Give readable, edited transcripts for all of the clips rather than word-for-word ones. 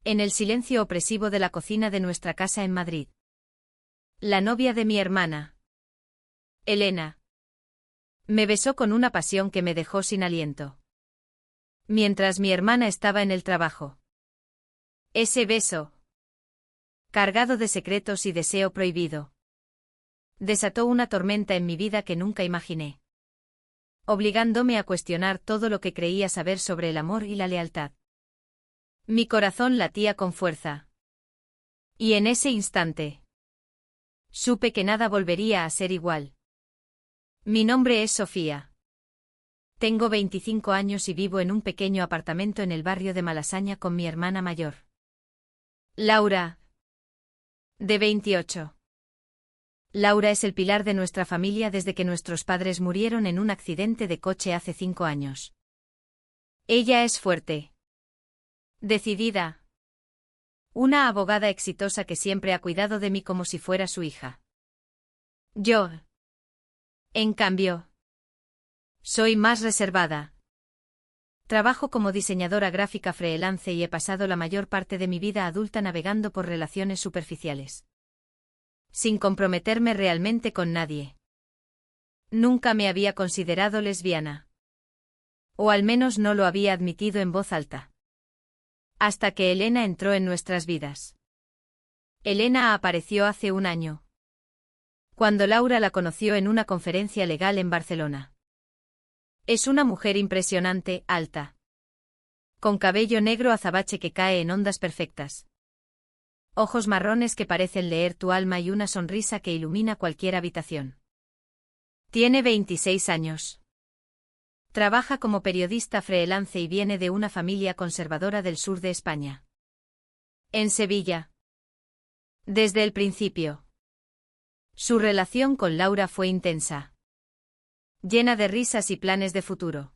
En el silencio opresivo de la cocina de nuestra casa en Madrid. La novia de mi hermana. Elena. Me besó con una pasión que me dejó sin aliento. Mientras mi hermana estaba en el trabajo. Ese beso, cargado de secretos y deseo prohibido, desató una tormenta en mi vida que nunca imaginé, obligándome a cuestionar todo lo que creía saber sobre el amor y la lealtad. Mi corazón latía con fuerza. Y en ese instante, supe que nada volvería a ser igual. Mi nombre es Sofía. Tengo 25 años y vivo en un pequeño apartamento en el barrio de Malasaña con mi hermana mayor, Laura, de 28. Laura es el pilar de nuestra familia desde que nuestros padres murieron en un accidente de coche hace 5 años. Ella es fuerte, decidida, una abogada exitosa que siempre ha cuidado de mí como si fuera su hija. Yo, en cambio, soy más reservada. Trabajo como diseñadora gráfica freelance y he pasado la mayor parte de mi vida adulta navegando por relaciones superficiales, sin comprometerme realmente con nadie. Nunca me había considerado lesbiana. O al menos no lo había admitido en voz alta. Hasta que Elena entró en nuestras vidas. Elena apareció hace 1 año, cuando Laura la conoció en una conferencia legal en Barcelona. Es una mujer impresionante, alta, con cabello negro azabache que cae en ondas perfectas, ojos marrones que parecen leer tu alma y una sonrisa que ilumina cualquier habitación. Tiene 26 años. Trabaja como periodista freelance y viene de una familia conservadora del sur de España. En Sevilla. Desde el principio. Su relación con Laura fue intensa, llena de risas y planes de futuro.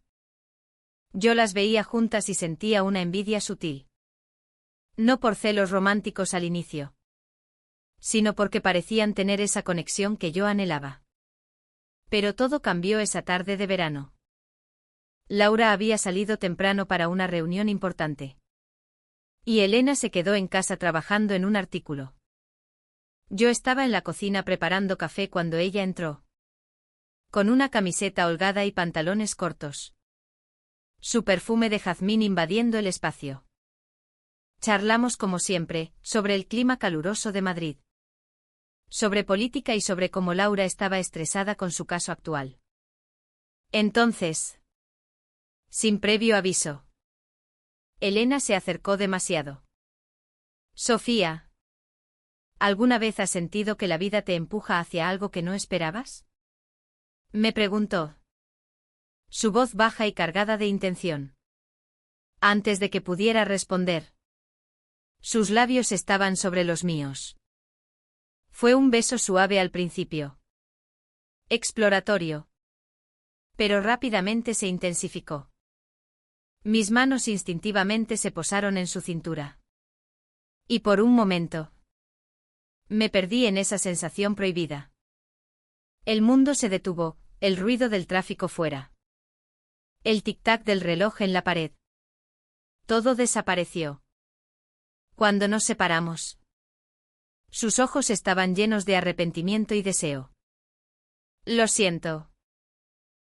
Yo las veía juntas y sentía una envidia sutil. No por celos románticos al inicio, sino porque parecían tener esa conexión que yo anhelaba. Pero todo cambió esa tarde de verano. Laura había salido temprano para una reunión importante. Y Elena se quedó en casa trabajando en un artículo. Yo estaba en la cocina preparando café cuando ella entró, con una camiseta holgada y pantalones cortos. Su perfume de jazmín invadiendo el espacio. Charlamos como siempre, sobre el clima caluroso de Madrid, sobre política y sobre cómo Laura estaba estresada con su caso actual. Entonces, sin previo aviso, Elena se acercó demasiado. Sofía, ¿alguna vez has sentido que la vida te empuja hacia algo que no esperabas? Me preguntó. Su voz baja y cargada de intención. Antes de que pudiera responder, sus labios estaban sobre los míos. Fue un beso suave al principio, exploratorio, pero rápidamente se intensificó. Mis manos instintivamente se posaron en su cintura. Y por un momento, me perdí en esa sensación prohibida. El mundo se detuvo, el ruido del tráfico fuera, el tic-tac del reloj en la pared. Todo desapareció. Cuando nos separamos, sus ojos estaban llenos de arrepentimiento y deseo. Lo siento,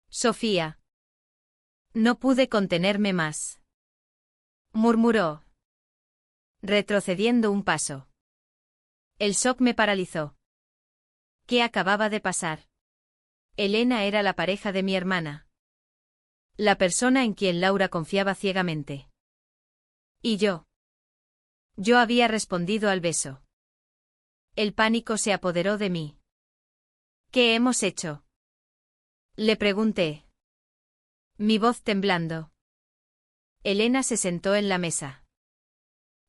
Sofía. No pude contenerme más, murmuró, retrocediendo un paso. El shock me paralizó. ¿Qué acababa de pasar? Elena era la pareja de mi hermana, la persona en quien Laura confiaba ciegamente. Y yo había respondido al beso. El pánico se apoderó de mí. ¿Qué hemos hecho?, le pregunté, mi voz temblando. Elena se sentó en la mesa,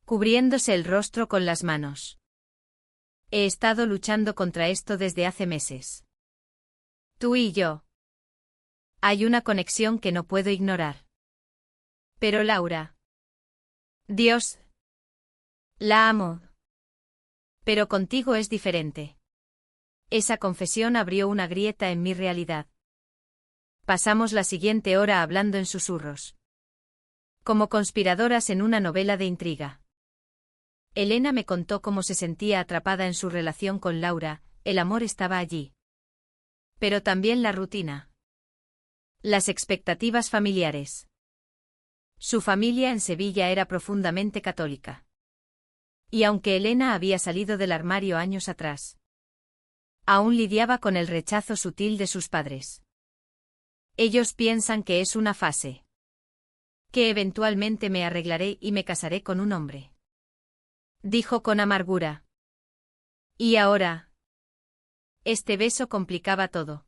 cubriéndose el rostro con las manos. He estado luchando contra esto desde hace meses. Tú y yo. Hay una conexión que no puedo ignorar. Pero Laura. Dios. La amo. Pero contigo es diferente. Esa confesión abrió una grieta en mi realidad. Pasamos la siguiente hora hablando en susurros, como conspiradoras en una novela de intriga. Elena me contó cómo se sentía atrapada en su relación con Laura, el amor estaba allí. Pero también la rutina. Las expectativas familiares. Su familia en Sevilla era profundamente católica. Y aunque Elena había salido del armario años atrás, aún lidiaba con el rechazo sutil de sus padres. Ellos piensan que es una fase. Que eventualmente me arreglaré y me casaré con un hombre. Dijo con amargura. Y ahora. Este beso complicaba todo.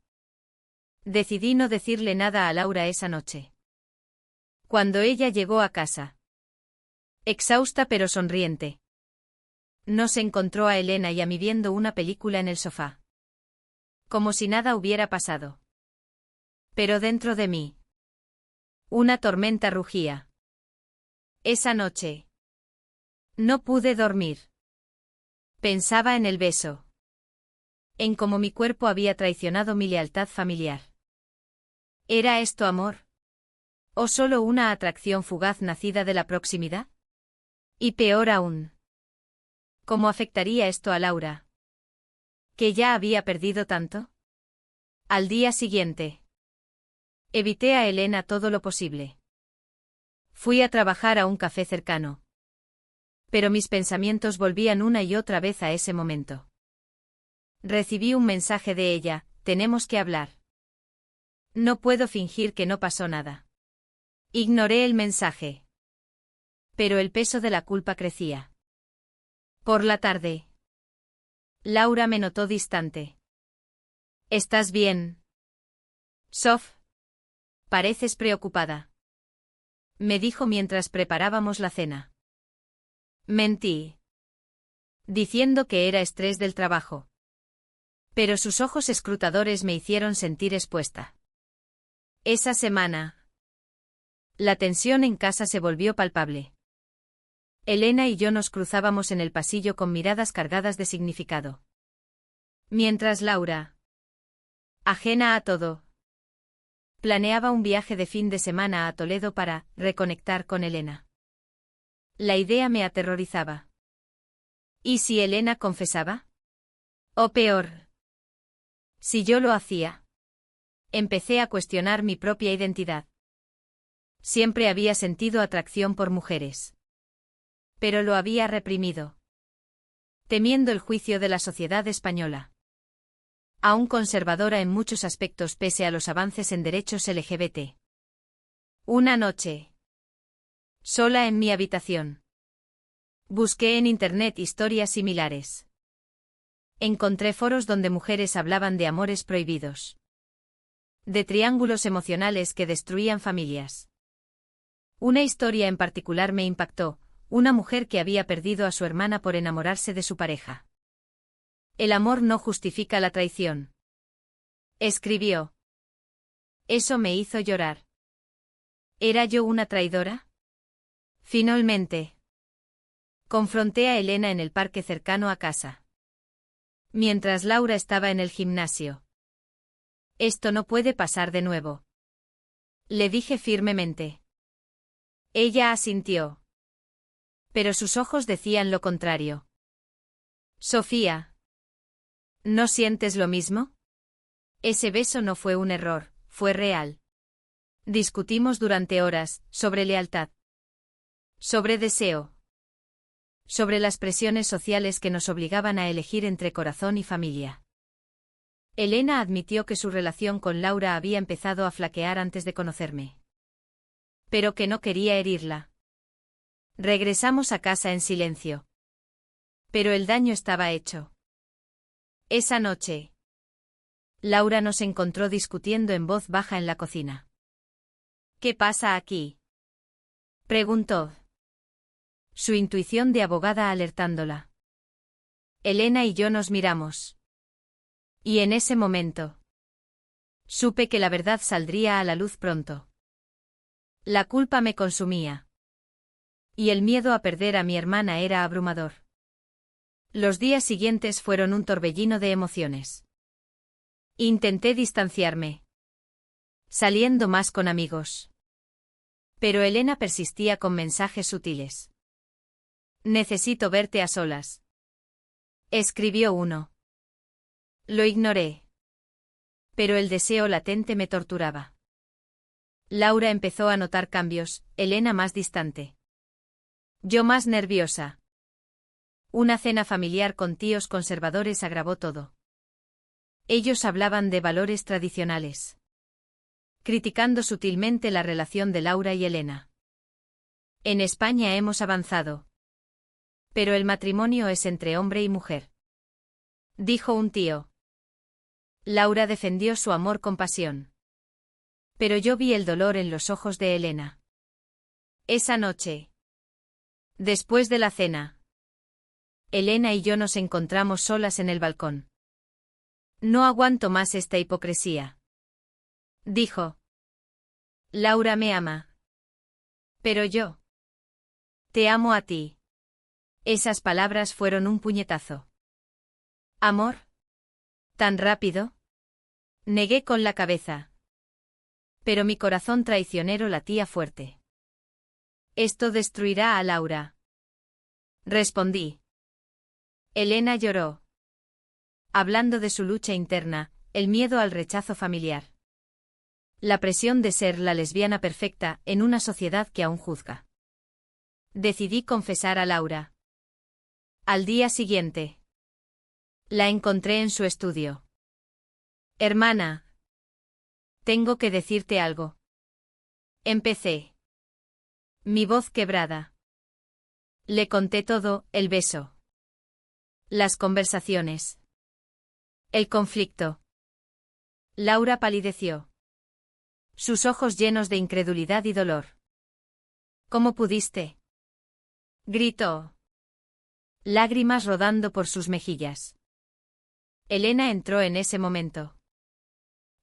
Decidí no decirle nada a Laura esa noche. Cuando ella llegó a casa, exhausta pero sonriente, nos encontró a Elena y a mí viendo una película en el sofá. Como si nada hubiera pasado. Pero dentro de mí, una tormenta rugía. Esa noche, no pude dormir. Pensaba en el beso. En cómo mi cuerpo había traicionado mi lealtad familiar. ¿Era esto amor? ¿O solo una atracción fugaz nacida de la proximidad? Y peor aún. ¿Cómo afectaría esto a Laura? ¿Que ya había perdido tanto? Al día siguiente. Evité a Elena todo lo posible. Fui a trabajar a un café cercano. Pero mis pensamientos volvían una y otra vez a ese momento. Recibí un mensaje de ella, tenemos que hablar. No puedo fingir que no pasó nada. Ignoré el mensaje. Pero el peso de la culpa crecía. Por la tarde. Laura me notó distante. ¿Estás bien? Sof. Pareces preocupada. Me dijo mientras preparábamos la cena. Mentí. Diciendo que era estrés del trabajo. Pero sus ojos escrutadores me hicieron sentir expuesta. Esa semana. La tensión en casa se volvió palpable. Elena y yo nos cruzábamos en el pasillo con miradas cargadas de significado. Mientras Laura, ajena a todo, planeaba un viaje de fin de semana a Toledo para reconectar con Elena. La idea me aterrorizaba. ¿Y si Elena confesaba? O peor, si yo lo hacía. Empecé a cuestionar mi propia identidad. Siempre había sentido atracción por mujeres. Pero lo había reprimido. Temiendo el juicio de la sociedad española. Aún conservadora en muchos aspectos pese a los avances en derechos LGBT. Una noche. Sola en mi habitación. Busqué en internet historias similares. Encontré foros donde mujeres hablaban de amores prohibidos. De triángulos emocionales que destruían familias. Una historia en particular me impactó, una mujer que había perdido a su hermana por enamorarse de su pareja. El amor no justifica la traición. Escribió. Eso me hizo llorar. ¿Era yo una traidora? Finalmente. Confronté a Elena en el parque cercano a casa. Mientras Laura estaba en el gimnasio. Esto no puede pasar de nuevo. Le dije firmemente. Ella asintió. Pero sus ojos decían lo contrario. Sofía. ¿No sientes lo mismo? Ese beso no fue un error, fue real. Discutimos durante horas, sobre lealtad. Sobre deseo. Sobre las presiones sociales que nos obligaban a elegir entre corazón y familia. Elena admitió que su relación con Laura había empezado a flaquear antes de conocerme. Pero que no quería herirla. Regresamos a casa en silencio. Pero el daño estaba hecho. Esa noche. Laura nos encontró discutiendo en voz baja en la cocina. ¿Qué pasa aquí? Preguntó. Su intuición de abogada alertándola. Elena y yo nos miramos. Y en ese momento. Supe que la verdad saldría a la luz pronto. La culpa me consumía. Y el miedo a perder a mi hermana era abrumador. Los días siguientes fueron un torbellino de emociones. Intenté distanciarme. Saliendo más con amigos. Pero Elena persistía con mensajes sutiles. Necesito verte a solas. Escribió uno. Lo ignoré. Pero el deseo latente me torturaba. Laura empezó a notar cambios, Elena más distante. Yo más nerviosa. Una cena familiar con tíos conservadores agravó todo. Ellos hablaban de valores tradicionales, criticando sutilmente la relación de Laura y Elena. En España hemos avanzado. Pero el matrimonio es entre hombre y mujer, dijo un tío. Laura defendió su amor con pasión. Pero yo vi el dolor en los ojos de Elena. Esa noche, después de la cena, Elena y yo nos encontramos solas en el balcón. No aguanto más esta hipocresía, dijo. Laura me ama. Pero yo te amo a ti. Esas palabras fueron un puñetazo. ¿Amor? ¿Tan rápido? Negué con la cabeza. Pero mi corazón traicionero latía fuerte. Esto destruirá a Laura, respondí. Elena lloró, hablando de su lucha interna, el miedo al rechazo familiar. La presión de ser la lesbiana perfecta en una sociedad que aún juzga. Decidí confesar a Laura. Al día siguiente, la encontré en su estudio. Hermana, tengo que decirte algo. Empecé. Mi voz quebrada. Le conté todo, el beso, las conversaciones, el conflicto. Laura palideció, sus ojos llenos de incredulidad y dolor. ¿Cómo pudiste?, gritó, lágrimas rodando por sus mejillas. Elena entró en ese momento,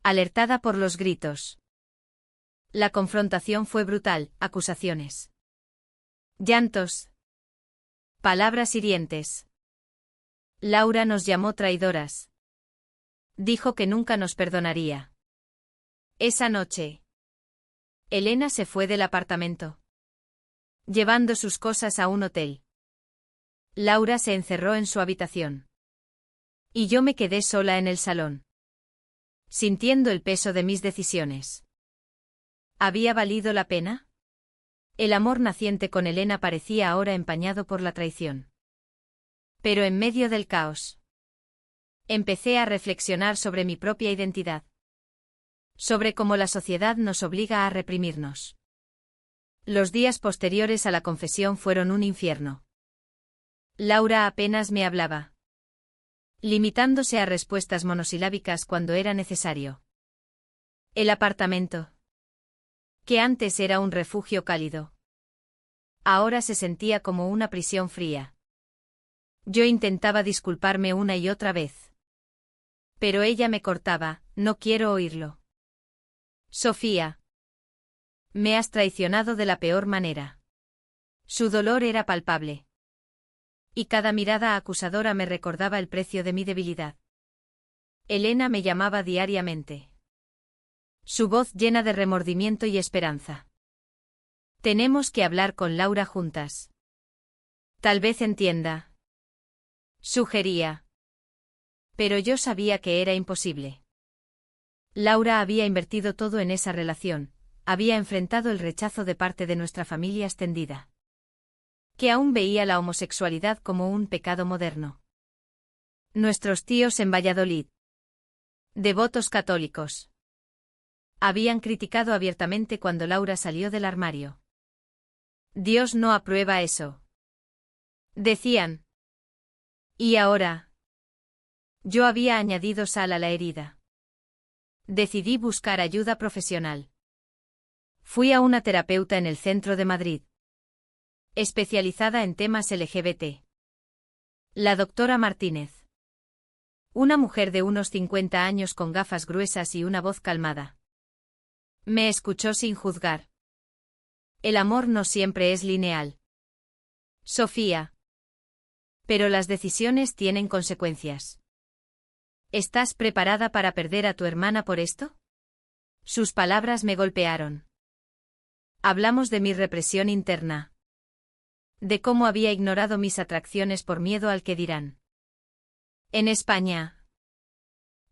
alertada por los gritos. La confrontación fue brutal, acusaciones, llantos, palabras hirientes. Laura nos llamó traidoras. Dijo que nunca nos perdonaría. Esa noche, Elena se fue del apartamento, llevando sus cosas a un hotel. Laura se encerró en su habitación. Y yo me quedé sola en el salón, sintiendo el peso de mis decisiones. ¿Había valido la pena? El amor naciente con Elena parecía ahora empañado por la traición. Pero en medio del caos, empecé a reflexionar sobre mi propia identidad. Sobre cómo la sociedad nos obliga a reprimirnos. Los días posteriores a la confesión fueron un infierno. Laura apenas me hablaba, limitándose a respuestas monosilábicas cuando era necesario. El apartamento, que antes era un refugio cálido, ahora se sentía como una prisión fría. Yo intentaba disculparme una y otra vez. Pero ella me cortaba, no quiero oírlo. Sofía, me has traicionado de la peor manera. Su dolor era palpable. Y cada mirada acusadora me recordaba el precio de mi debilidad. Elena me llamaba diariamente, su voz llena de remordimiento y esperanza. Tenemos que hablar con Laura juntas. Tal vez entienda, sugería. Pero yo sabía que era imposible. Laura había invertido todo en esa relación, había enfrentado el rechazo de parte de nuestra familia extendida, que aún veía la homosexualidad como un pecado moderno. Nuestros tíos en Valladolid, devotos católicos, habían criticado abiertamente cuando Laura salió del armario. Dios no aprueba eso, decían. Y ahora, yo había añadido sal a la herida. Decidí buscar ayuda profesional. Fui a una terapeuta en el centro de Madrid, especializada en temas LGBT. La doctora Martínez. Una mujer de unos 50 años con gafas gruesas y una voz calmada. Me escuchó sin juzgar. El amor no siempre es lineal, Sofía. Pero las decisiones tienen consecuencias. ¿Estás preparada para perder a tu hermana por esto? Sus palabras me golpearon. Hablamos de mi represión interna, De cómo había ignorado mis atracciones por miedo al que dirán. En España,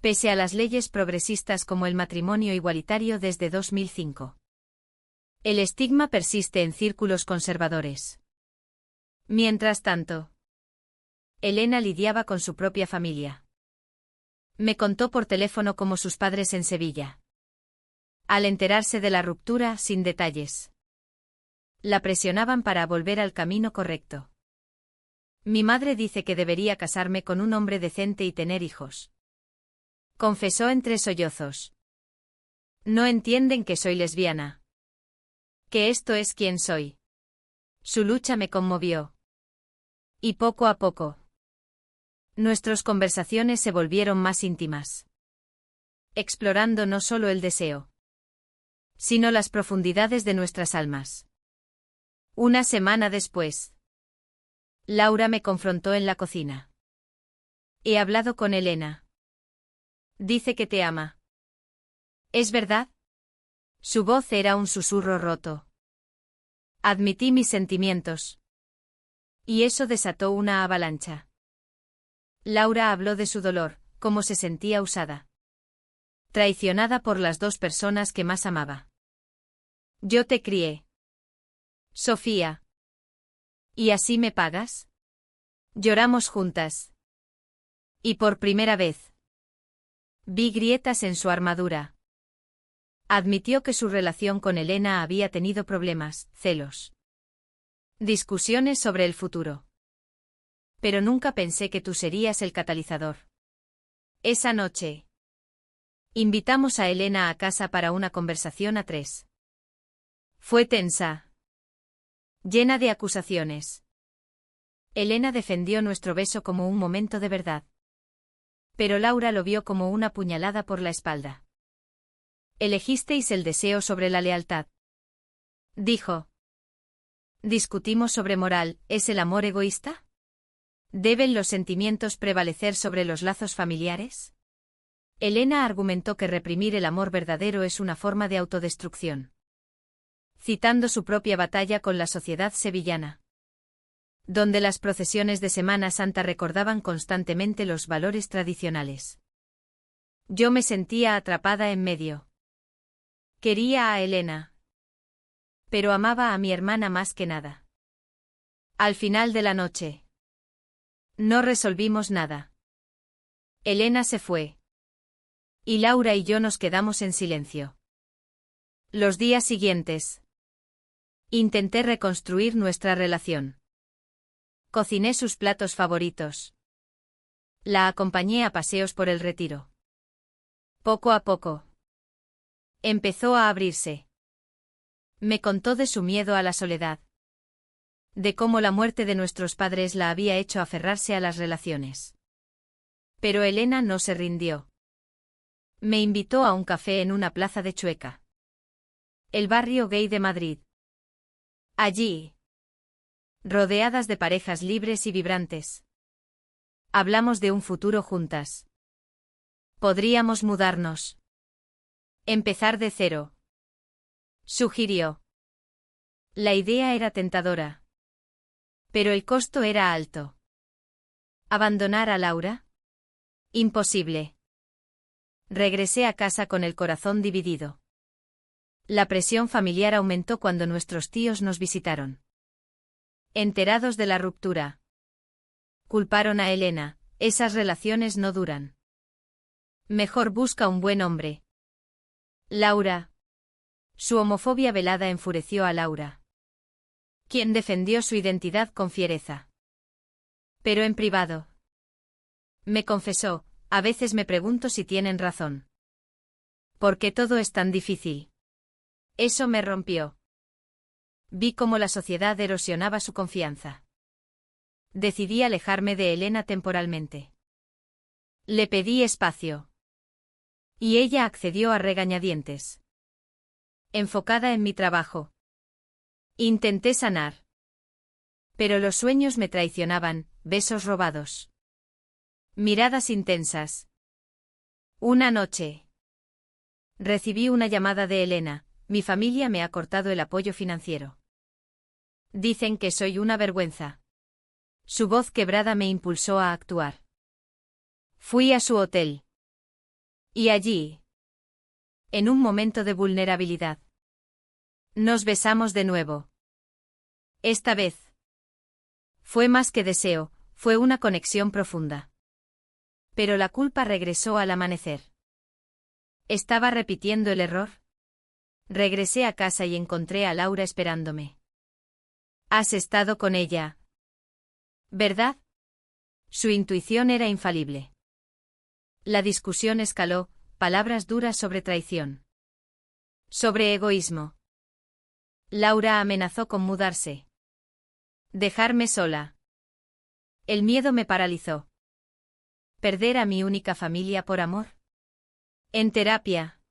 pese a las leyes progresistas como el matrimonio igualitario desde 2005, el estigma persiste en círculos conservadores. Mientras tanto, Elena lidiaba con su propia familia. Me contó por teléfono cómo sus padres en Sevilla, al enterarse de la ruptura, sin detalles, la presionaban para volver al camino correcto. Mi madre dice que debería casarme con un hombre decente y tener hijos. Confesó entre sollozos. No entienden que soy lesbiana. Que esto es quien soy. Su lucha me conmovió. Y poco a poco, nuestras conversaciones se volvieron más íntimas, explorando no solo el deseo, sino las profundidades de nuestras almas. Una semana después, Laura me confrontó en la cocina. He hablado con Elena. Dice que te ama. ¿Es verdad? Su voz era un susurro roto. Admití mis sentimientos. Y eso desató una avalancha. Laura habló de su dolor, cómo se sentía usada, traicionada por las dos personas que más amaba. Yo te crié, Sofía. ¿Y así me pagas? Lloramos juntas. Y por primera vez, vi grietas en su armadura. Admitió que su relación con Elena había tenido problemas, celos, discusiones sobre el futuro. Pero nunca pensé que tú serías el catalizador. Esa noche, invitamos a Elena a casa para una conversación a tres. Fue tensa, llena de acusaciones. Elena defendió nuestro beso como un momento de verdad. Pero Laura lo vio como una puñalada por la espalda. Elegisteis el deseo sobre la lealtad, dijo. Discutimos sobre moral, ¿es el amor egoísta? ¿Deben los sentimientos prevalecer sobre los lazos familiares? Elena argumentó que reprimir el amor verdadero es una forma de autodestrucción, citando su propia batalla con la sociedad sevillana, donde las procesiones de Semana Santa recordaban constantemente los valores tradicionales. Yo me sentía atrapada en medio. Quería a Elena, pero amaba a mi hermana más que nada. Al final de la noche, no resolvimos nada. Elena se fue. Y Laura y yo nos quedamos en silencio. Los días siguientes, intenté reconstruir nuestra relación. Cociné sus platos favoritos. La acompañé a paseos por el Retiro. Poco a poco, empezó a abrirse. Me contó de su miedo a la soledad, de cómo la muerte de nuestros padres la había hecho aferrarse a las relaciones. Pero Elena no se rindió. Me invitó a un café en una plaza de Chueca, el barrio gay de Madrid. Allí, rodeadas de parejas libres y vibrantes, hablamos de un futuro juntas. Podríamos mudarnos. Empezar de cero, sugirió. La idea era tentadora, pero el costo era alto. ¿Abandonar a Laura? Imposible. Regresé a casa con el corazón dividido. La presión familiar aumentó cuando nuestros tíos nos visitaron. Enterados de la ruptura, culparon a Elena. Esas relaciones no duran. Mejor busca un buen hombre. Laura. Su homofobia velada enfureció a Laura, quien defendió su identidad con fiereza. Pero en privado, me confesó, a veces me pregunto si tienen razón. ¿Por qué todo es tan difícil? Eso me rompió. Vi cómo la sociedad erosionaba su confianza. Decidí alejarme de Elena temporalmente. Le pedí espacio. Y ella accedió a regañadientes. Enfocada en mi trabajo, intenté sanar. Pero los sueños me traicionaban, besos robados, miradas intensas. Una noche, recibí una llamada de Elena. Mi familia me ha cortado el apoyo financiero. Dicen que soy una vergüenza. Su voz quebrada me impulsó a actuar. Fui a su hotel. Y allí, en un momento de vulnerabilidad, nos besamos de nuevo. Esta vez fue más que deseo, fue una conexión profunda. Pero la culpa regresó al amanecer. ¿Estaba repitiendo el error? Regresé a casa y encontré a Laura esperándome. ¿Has estado con ella? ¿Verdad? Su intuición era infalible. La discusión escaló, palabras duras sobre traición. Sobre egoísmo. Laura amenazó con mudarse. Dejarme sola. El miedo me paralizó. ¿Perder a mi única familia por amor? En terapia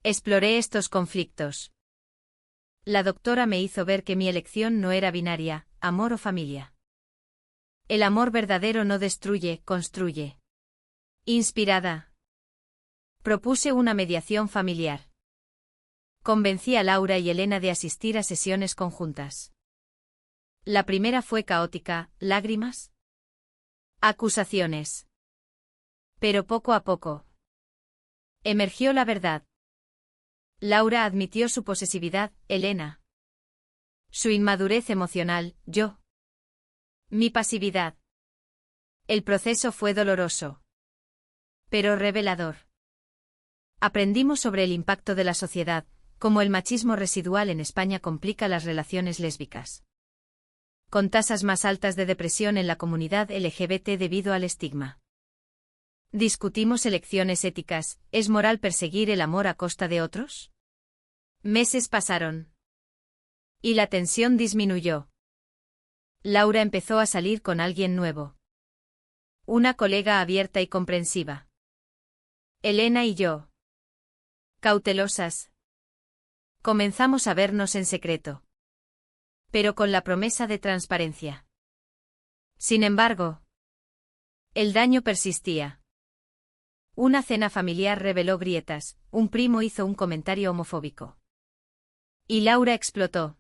exploré estos conflictos. La doctora me hizo ver que mi elección no era binaria, amor o familia. El amor verdadero no destruye, construye. Inspirada, propuse una mediación familiar. Convencí a Laura y Elena de asistir a sesiones conjuntas. La primera fue caótica, lágrimas, acusaciones. Pero poco a poco emergió la verdad. Laura admitió su posesividad, Elena. Su inmadurez emocional, yo. Mi pasividad. El proceso fue doloroso, pero revelador. Aprendimos sobre el impacto de la sociedad, cómo el machismo residual en España complica las relaciones lésbicas. Con tasas más altas de depresión en la comunidad LGBT debido al estigma. Discutimos elecciones éticas, ¿es moral perseguir el amor a costa de otros? Meses pasaron. Y la tensión disminuyó. Laura empezó a salir con alguien nuevo. Una colega abierta y comprensiva. Elena y yo, cautelosas, comenzamos a vernos en secreto. Pero con la promesa de transparencia. Sin embargo, el daño persistía. Una cena familiar reveló grietas, un primo hizo un comentario homofóbico. Y Laura explotó.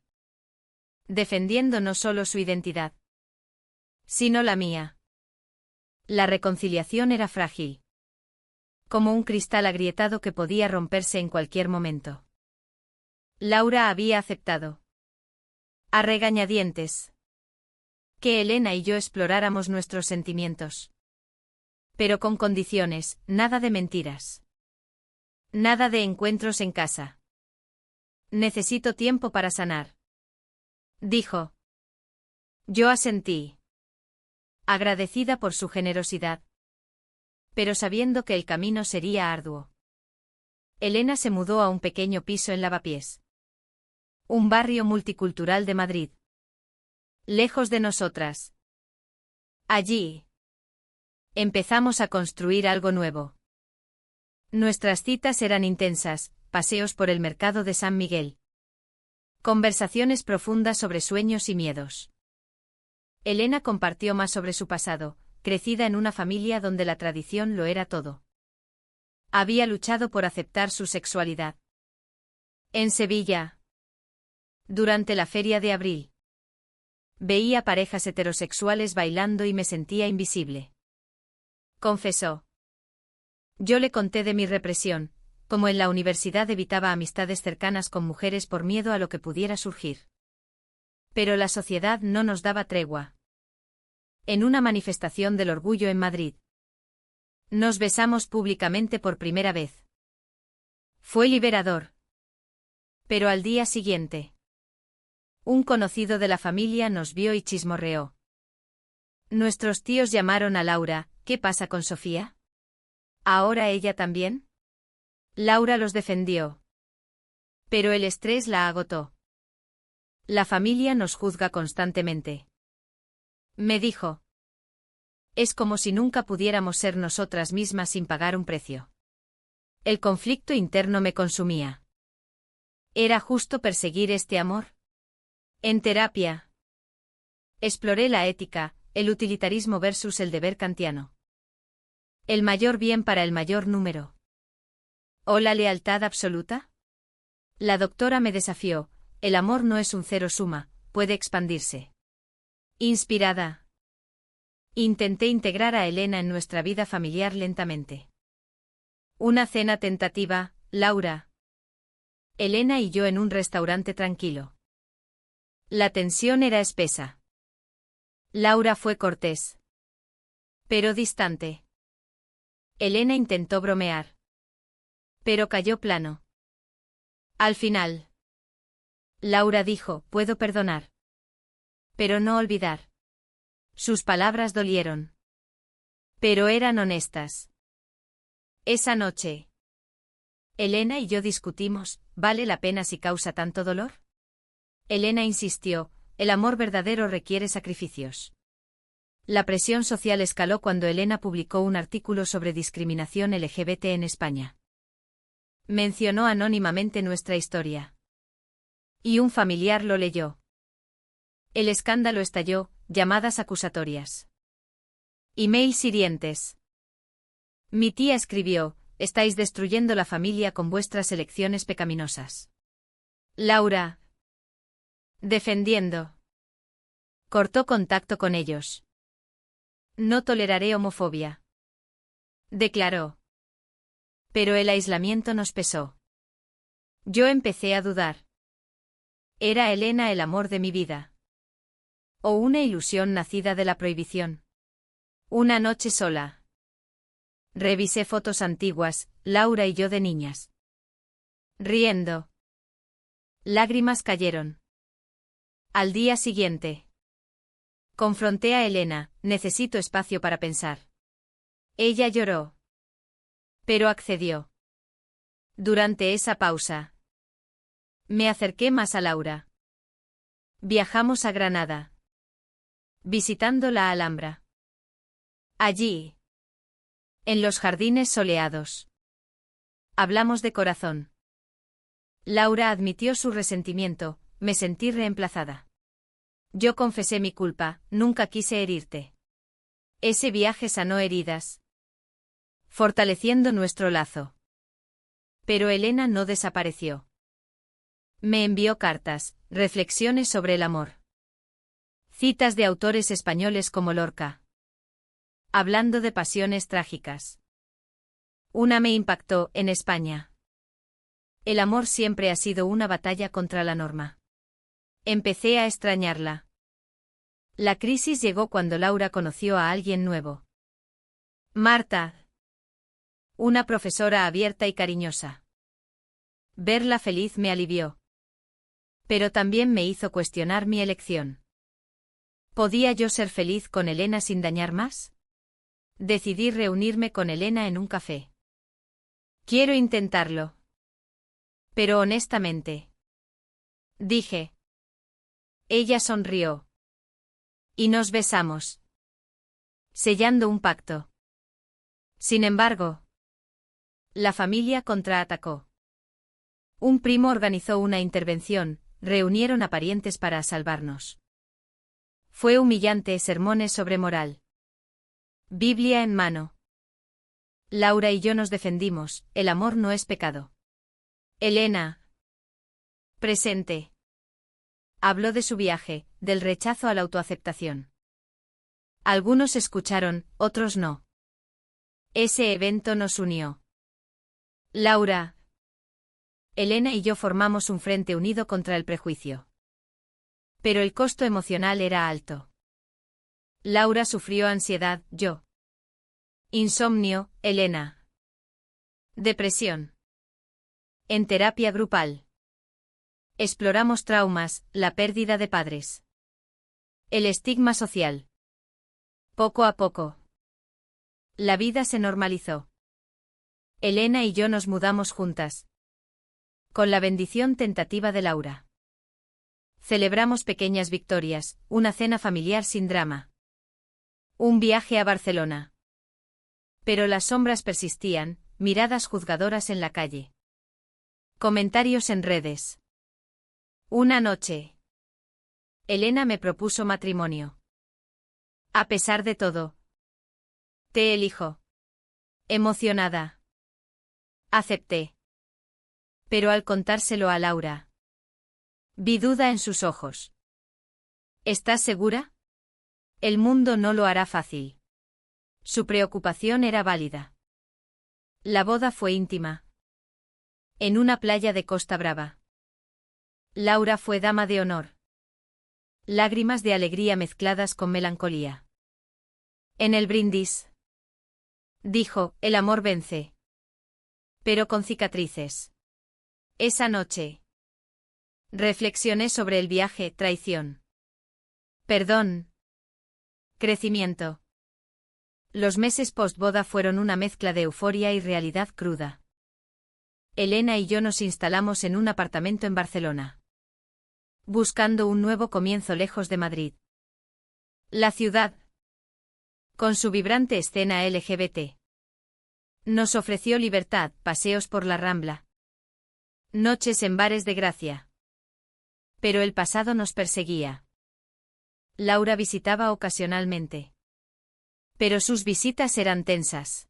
Defendiendo no solo su identidad, sino la mía. La reconciliación era frágil. Como un cristal agrietado que podía romperse en cualquier momento. Laura había aceptado. A regañadientes. Que Elena y yo exploráramos nuestros sentimientos. Pero con condiciones, nada de mentiras. Nada de encuentros en casa. Necesito tiempo para sanar. Dijo. Yo asentí. Agradecida por su generosidad. Pero sabiendo que el camino sería arduo. Elena se mudó a un pequeño piso en Lavapiés. Un barrio multicultural de Madrid. Lejos de nosotras. Allí empezamos a construir algo nuevo. Nuestras citas eran intensas, paseos por el mercado de San Miguel. Conversaciones profundas sobre sueños y miedos. Elena compartió más sobre su pasado, crecida en una familia donde la tradición lo era todo. Había luchado por aceptar su sexualidad. En Sevilla. Durante la feria de abril. Veía parejas heterosexuales bailando y me sentía invisible. Confesó. Yo le conté de mi represión, como en la universidad evitaba amistades cercanas con mujeres por miedo a lo que pudiera surgir. Pero la sociedad no nos daba tregua. En una manifestación del orgullo en Madrid. Nos besamos públicamente por primera vez. Fue liberador. Pero al día siguiente. Un conocido de la familia nos vio y chismorreó. Nuestros tíos llamaron a Laura, ¿qué pasa con Sofía? ¿Ahora ella también? Laura los defendió. Pero el estrés la agotó. La familia nos juzga constantemente. Me dijo. Es como si nunca pudiéramos ser nosotras mismas sin pagar un precio. El conflicto interno me consumía. ¿Era justo perseguir este amor? En terapia. Exploré la ética, el utilitarismo versus el deber kantiano. El mayor bien para el mayor número. ¿O la lealtad absoluta? La doctora me desafió, el amor no es un cero suma, puede expandirse. Inspirada. Intenté integrar a Elena en nuestra vida familiar lentamente. Una cena tentativa, Laura. Elena y yo en un restaurante tranquilo. La tensión era espesa. Laura fue cortés, pero distante. Elena intentó bromear, pero cayó plano. Al final, Laura dijo, puedo perdonar, pero no olvidar. Sus palabras dolieron, pero eran honestas. Esa noche, Elena y yo discutimos, ¿vale la pena si causa tanto dolor? Elena insistió, el amor verdadero requiere sacrificios. La presión social escaló cuando Elena publicó un artículo sobre discriminación LGBT en España. Mencionó anónimamente nuestra historia. Y un familiar lo leyó. El escándalo estalló, llamadas acusatorias. Emails hirientes. Mi tía escribió, estáis destruyendo la familia con vuestras elecciones pecaminosas. Laura. Defendiendo. Cortó contacto con ellos. No toleraré homofobia. Declaró. Pero el aislamiento nos pesó. Yo empecé a dudar. ¿Era Elena el amor de mi vida? ¿O una ilusión nacida de la prohibición? Una noche sola. Revisé fotos antiguas, Laura y yo de niñas. Riendo. Lágrimas cayeron. Al día siguiente. Confronté a Elena, necesito espacio para pensar. Ella lloró. Pero accedió. Durante esa pausa. Me acerqué más a Laura. Viajamos a Granada. Visitando la Alhambra. Allí. En los jardines soleados. Hablamos de corazón. Laura admitió su resentimiento, me sentí reemplazada. Yo confesé mi culpa, nunca quise herirte. Ese viaje sanó heridas, fortaleciendo nuestro lazo. Pero Elena no desapareció. Me envió cartas, reflexiones sobre el amor. Citas de autores españoles como Lorca. Hablando de pasiones trágicas. Una me impactó, en España. El amor siempre ha sido una batalla contra la norma. Empecé a extrañarla. La crisis llegó cuando Laura conoció a alguien nuevo. Marta. Una profesora abierta y cariñosa. Verla feliz me alivió. Pero también me hizo cuestionar mi elección. ¿Podía yo ser feliz con Elena sin dañar más? Decidí reunirme con Elena en un café. Quiero intentarlo. Pero honestamente. Dije. Ella sonrió. Y nos besamos. Sellando un pacto. Sin embargo, la familia contraatacó. Un primo organizó una intervención, reunieron a parientes para salvarnos. Fue humillante, sermones sobre moral. Biblia en mano. Laura y yo nos defendimos, el amor no es pecado. Elena. Presente. Habló de su viaje, del rechazo a la autoaceptación. Algunos escucharon, otros no. Ese evento nos unió. Laura. Elena y yo formamos un frente unido contra el prejuicio. Pero el costo emocional era alto. Laura sufrió ansiedad, yo. Insomnio, Elena. Depresión. En terapia grupal. Exploramos traumas, la pérdida de padres. El estigma social. Poco a poco. La vida se normalizó. Elena y yo nos mudamos juntas. Con la bendición tentativa de Laura. Celebramos pequeñas victorias, una cena familiar sin drama. Un viaje a Barcelona. Pero las sombras persistían, miradas juzgadoras en la calle. Comentarios en redes. Una noche. Elena me propuso matrimonio. A pesar de todo. Te elijo. Emocionada. Acepté. Pero al contárselo a Laura. Vi duda en sus ojos. ¿Estás segura? El mundo no lo hará fácil. Su preocupación era válida. La boda fue íntima. En una playa de Costa Brava. Laura fue dama de honor. Lágrimas de alegría mezcladas con melancolía. En el brindis. Dijo, el amor vence. Pero con cicatrices. Esa noche. Reflexioné sobre el viaje, traición. Perdón. Crecimiento. Los meses postboda fueron una mezcla de euforia y realidad cruda. Elena y yo nos instalamos en un apartamento en Barcelona. Buscando un nuevo comienzo lejos de Madrid. La ciudad, con su vibrante escena LGBT, nos ofreció libertad, paseos por la Rambla. Noches en bares de gracia. Pero el pasado nos perseguía. Laura visitaba ocasionalmente. Pero sus visitas eran tensas.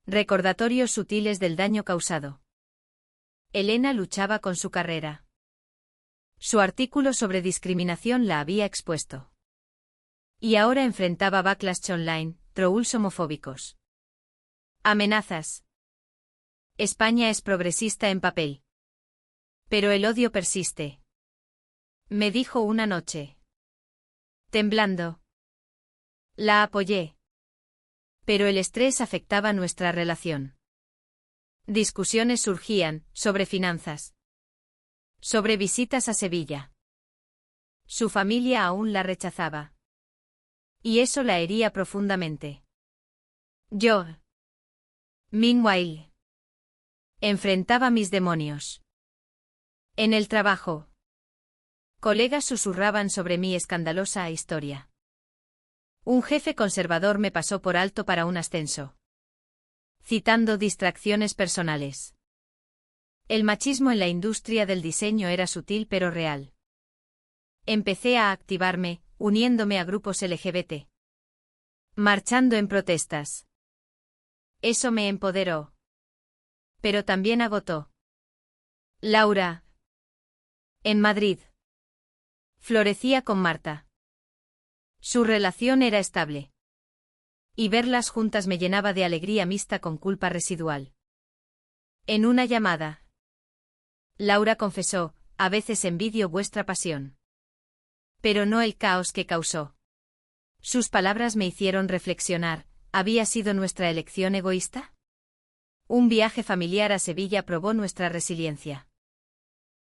Recordatorios sutiles del daño causado. Elena luchaba con su carrera. Su artículo sobre discriminación la había expuesto. Y ahora enfrentaba backlash online, trolls homofóbicos. Amenazas. España es progresista en papel. Pero el odio persiste. Me dijo una noche. Temblando. La apoyé. Pero el estrés afectaba nuestra relación. Discusiones surgían, sobre finanzas. Sobre visitas a Sevilla. Su familia aún la rechazaba. Y eso la hería profundamente. Yo. Meanwhile. Enfrentaba mis demonios. En el trabajo. Colegas susurraban sobre mi escandalosa historia. Un jefe conservador me pasó por alto para un ascenso. Citando distracciones personales. El machismo en la industria del diseño era sutil pero real. Empecé a activarme, uniéndome a grupos LGBT. Marchando en protestas. Eso me empoderó. Pero también agotó. Laura. En Madrid. Florecía con Marta. Su relación era estable. Y verlas juntas me llenaba de alegría mixta con culpa residual. En una llamada. Laura confesó, a veces envidio vuestra pasión. Pero no el caos que causó. Sus palabras me hicieron reflexionar, ¿había sido nuestra elección egoísta? Un viaje familiar a Sevilla probó nuestra resiliencia.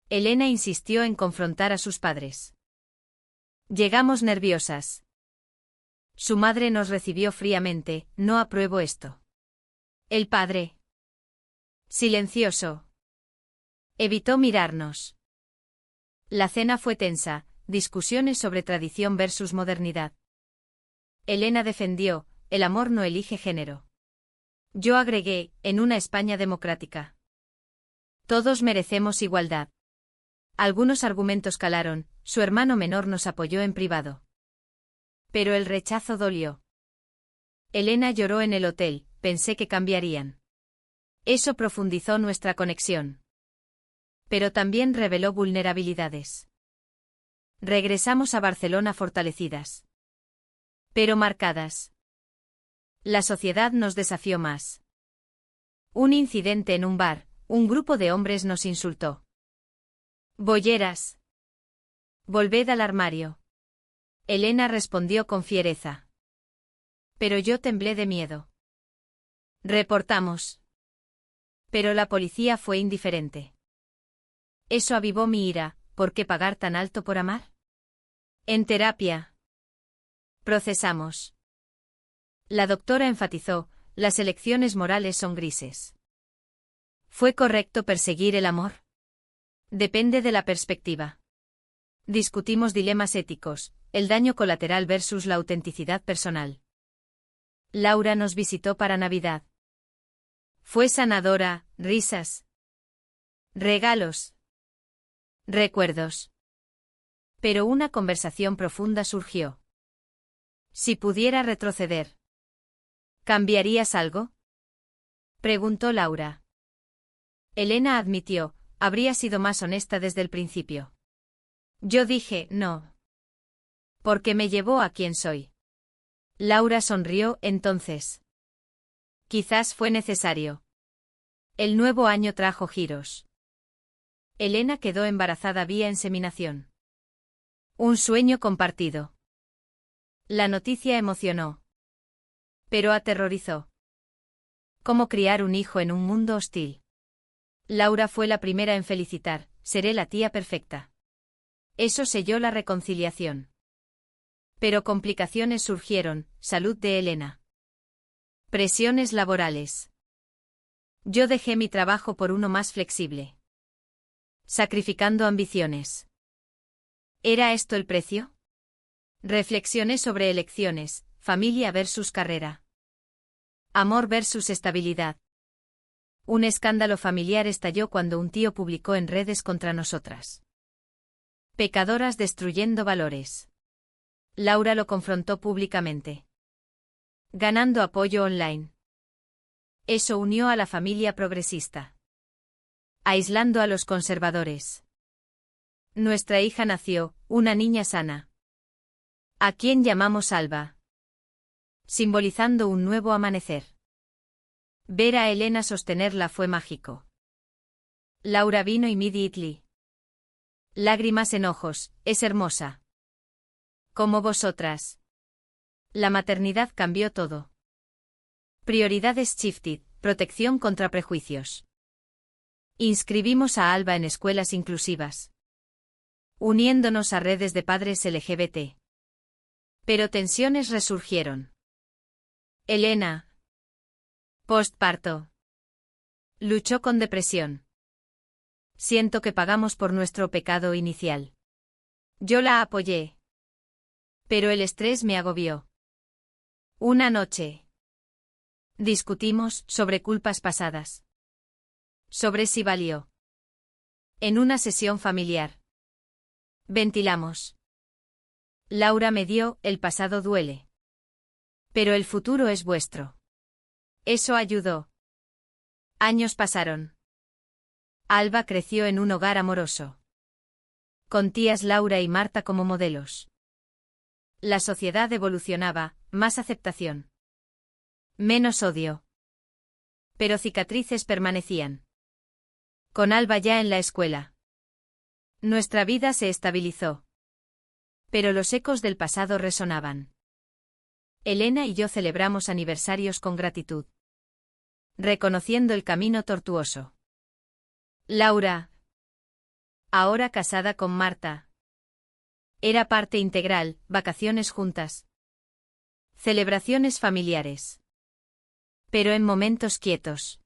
Elena insistió en confrontar a sus padres. Llegamos nerviosas. Su madre nos recibió fríamente, no apruebo esto. El padre. Silencioso. Evitó mirarnos. La cena fue tensa, discusiones sobre tradición versus modernidad. Elena defendió, el amor no elige género. Yo agregué, en una España democrática. Todos merecemos igualdad. Algunos argumentos calaron, su hermano menor nos apoyó en privado. Pero el rechazo dolió. Elena lloró en el hotel, pensé que cambiarían. Eso profundizó nuestra conexión. Pero también reveló vulnerabilidades. Regresamos a Barcelona fortalecidas. Pero marcadas. La sociedad nos desafió más. Un incidente en un bar, un grupo de hombres nos insultó. Bolleras. Volved al armario. Elena respondió con fiereza. Pero yo temblé de miedo. Reportamos. Pero la policía fue indiferente. Eso avivó mi ira, ¿por qué pagar tan alto por amar? En terapia. Procesamos. La doctora enfatizó, las elecciones morales son grises. ¿Fue correcto perseguir el amor? Depende de la perspectiva. Discutimos dilemas éticos, el daño colateral versus la autenticidad personal. Laura nos visitó para Navidad. Fue sanadora, risas. Regalos. Recuerdos. Pero una conversación profunda surgió. Si pudiera retroceder. ¿Cambiarías algo? Preguntó Laura. Elena admitió, habría sido más honesta desde el principio. Yo dije, no. Porque me llevó a quien soy. Laura sonrió entonces. Quizás fue necesario. El nuevo año trajo giros. Elena quedó embarazada vía inseminación. Un sueño compartido. La noticia emocionó. Pero aterrorizó. ¿Cómo criar un hijo en un mundo hostil? Laura fue la primera en felicitar: seré la tía perfecta. Eso selló la reconciliación. Pero complicaciones surgieron: salud de Elena. Presiones laborales. Yo dejé mi trabajo por uno más flexible. Sacrificando ambiciones. ¿Era esto el precio? Reflexioné sobre elecciones: familia versus carrera. Amor versus estabilidad. Un escándalo familiar estalló cuando un tío publicó en redes contra nosotras. Pecadoras destruyendo valores. Laura lo confrontó públicamente. Ganando apoyo online. Eso unió a la familia progresista. Aislando a los conservadores. Nuestra hija nació, una niña sana. ¿A quién llamamos Alba? Simbolizando un nuevo amanecer. Ver a Elena sostenerla fue mágico. Laura vino y midi Italy. Lágrimas en ojos: es hermosa. Como vosotras. La maternidad cambió todo. Prioridades shifted: protección contra prejuicios. Inscribimos a Alba en escuelas inclusivas. Uniéndonos a redes de padres LGBT. Pero tensiones resurgieron. Elena. Postparto. Luchó con depresión. Siento que pagamos por nuestro pecado inicial. Yo la apoyé. Pero el estrés me agobió. Una noche. Discutimos sobre culpas pasadas. Sobre si valió. En una sesión familiar. Ventilamos. Laura me dio: el pasado duele. Pero el futuro es vuestro. Eso ayudó. Años pasaron. Alba creció en un hogar amoroso. Con tías Laura y Marta como modelos. La sociedad evolucionaba: más aceptación. Menos odio. Pero cicatrices permanecían. Con Alba ya en la escuela. Nuestra vida se estabilizó. Pero los ecos del pasado resonaban. Elena y yo celebramos aniversarios con gratitud. Reconociendo el camino tortuoso. Laura. Ahora casada con Marta. Era parte integral: vacaciones juntas. Celebraciones familiares. Pero en momentos quietos.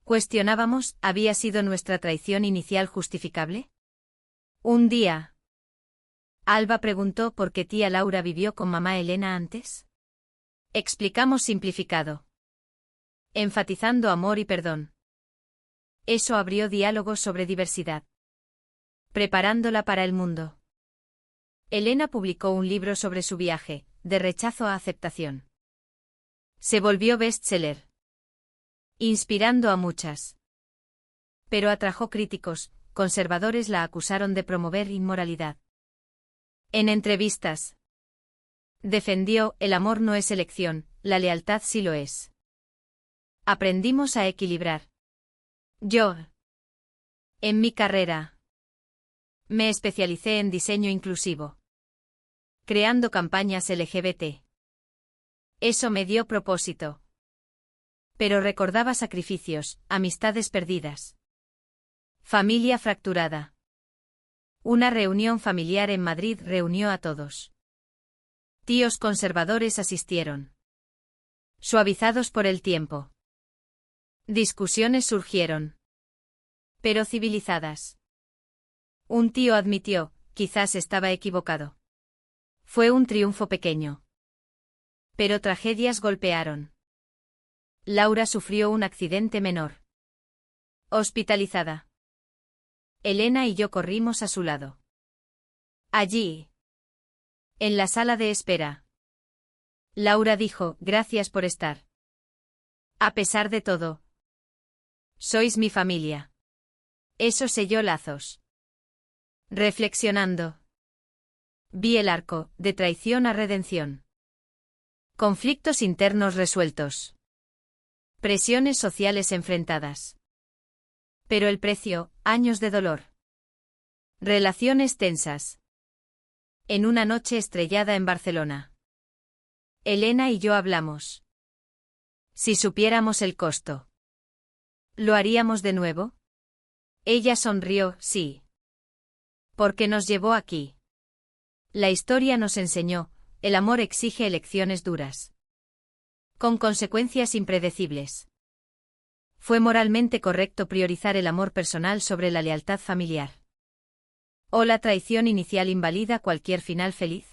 Cuestionábamos: ¿había sido nuestra traición inicial justificable? Un día. Alba preguntó por qué tía Laura vivió con mamá Elena antes. Explicamos simplificado. Enfatizando amor y perdón. Eso abrió diálogos sobre diversidad. Preparándola para el mundo. Elena publicó un libro sobre su viaje: de rechazo a aceptación. Se volvió bestseller. Inspirando a muchas. Pero atrajo críticos: conservadores la acusaron de promover inmoralidad. En entrevistas. Defendió: el amor no es elección, la lealtad sí lo es. Aprendimos a equilibrar. Yo. En mi carrera. Me especialicé en diseño inclusivo. Creando campañas LGBT. Eso me dio propósito. Pero recordaba sacrificios: amistades perdidas. Familia fracturada. Una reunión familiar en Madrid reunió a todos. Tíos conservadores asistieron. Suavizados por el tiempo. Discusiones surgieron. Pero civilizadas. Un tío admitió: quizás estaba equivocado. Fue un triunfo pequeño. Pero tragedias golpearon. Laura sufrió un accidente menor. Hospitalizada. Elena y yo corrimos a su lado. Allí. En la sala de espera. Laura dijo: gracias por estar. A pesar de todo. Sois mi familia. Eso selló lazos. Reflexionando. Vi el arco, de traición a redención. Conflictos internos resueltos. Presiones sociales enfrentadas. Pero el precio, años de dolor. Relaciones tensas. En una noche estrellada en Barcelona. Elena y yo hablamos. Si supiéramos el costo. ¿Lo haríamos de nuevo? Ella sonrió, sí. Porque nos llevó aquí. La historia nos enseñó, el amor exige elecciones duras. Con consecuencias impredecibles. ¿Fue moralmente correcto priorizar el amor personal sobre la lealtad familiar? ¿O la traición inicial invalida cualquier final feliz?